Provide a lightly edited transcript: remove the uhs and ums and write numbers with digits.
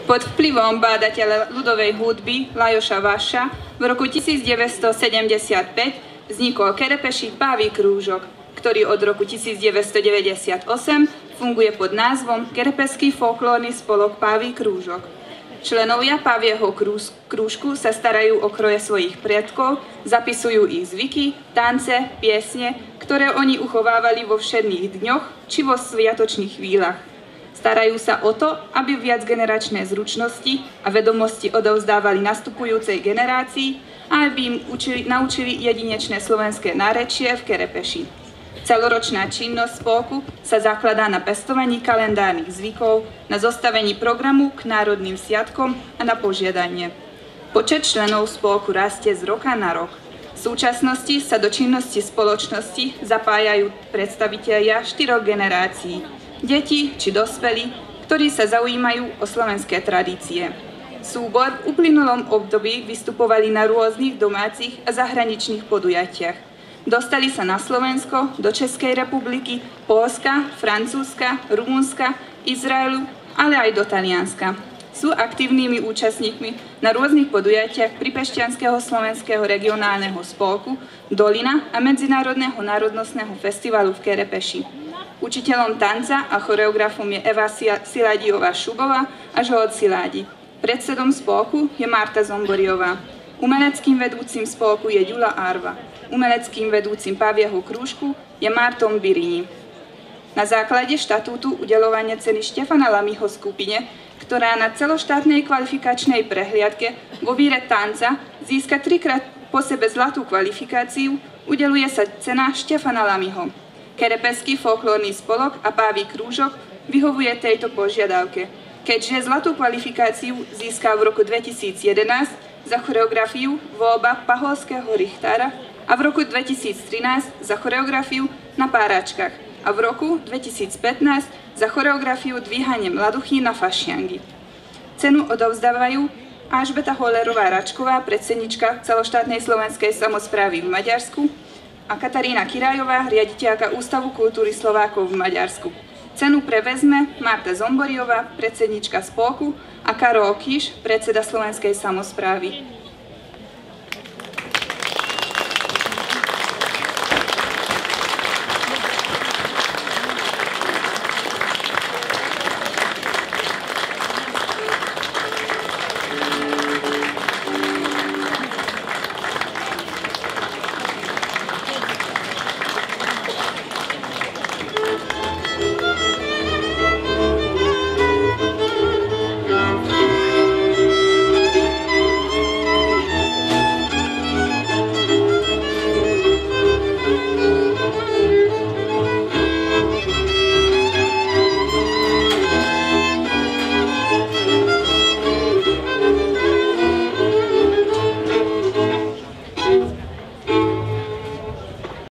Pod vplyvom bádateľa ľudovej hudby Lajoša Vaša v roku 1975 vznikol Kerepeši Pávy krúžok, ktorý od roku 1998 funguje pod názvom Kerepeský folklórny spolok Pávy krúžok. Členovia Pávieho krúžku sa starajú o kroje svojich predkov, zapisujú ich zvyky, tance, piesne, ktoré oni uchovávali vo všedných dňoch či vo sviatočných chvíľach. Starajú sa o to, aby viacgeneračné zručnosti a vedomosti odovzdávali nastupujúcej generácii a aby im naučili jedinečné slovenské nárečie v Kerepeši. Celoročná činnosť spolku sa zakladá na pestovaní kalendárnych zvykov, na zostavení programu k národným sviatkom a na požiadanie. Počet členov spolku rastie z roka na rok. V súčasnosti sa do činnosti spoločnosti zapájajú predstavitelia 4 generácií, deti či dospelí, ktorí sa zaujímajú o slovenské tradície. Súbor v uplynulom období vystupovali na rôznych domácich a zahraničných podujatiach. Dostali sa na Slovensko, do Českej republiky, Poľska, Francúzska, Rumunska, Izraelu, ale aj do Talianska. Sú aktívnymi účastníkmi na rôznych podujatiach Pripešťanského slovenského regionálneho spolku Dolina a Medzinárodného národnostného festivalu v Kerepeši. Učiteľom tanca a choreografom je Eva Siladiová-Šubová a Žolt Siládi. Predsedom spolku je Marta Zomboriová. Umeleckým vedúcim spolku je Ďula Arva. Umeleckým vedúcim Pávieho krúžku je Marton Birini. Na základe štatútu udeľovania ceny Štefana Lamyho skupine, ktorá na celoštátnej kvalifikačnej prehliadke vo víre tanca získa 3-krát po sebe zlatú kvalifikáciu, udeľuje sa cena Štefana Lamyho. Kerepeský folklórny spolok a Pávy krúžok vyhovuje tejto požiadavke, keďže zlatú kvalifikáciu získal v roku 2011 za choreografiu Voľba Paholského richtára a v roku 2013 za choreografiu Na páračkách a v roku 2015 za choreografiu Dvíhanie mladuchy na fašiangy. Cenu odovzdávajú Alžbeta Hollerová-Račková, predsednička celoštátnej slovenskej samosprávy v Maďarsku, a Katarína Kirajová, riaditeľka Ústavu kultúry Slovákov v Maďarsku. Cenu prevezme Marta Zomboriová, predsednička spolku, a Karol Kiš, predseda slovenskej samosprávy.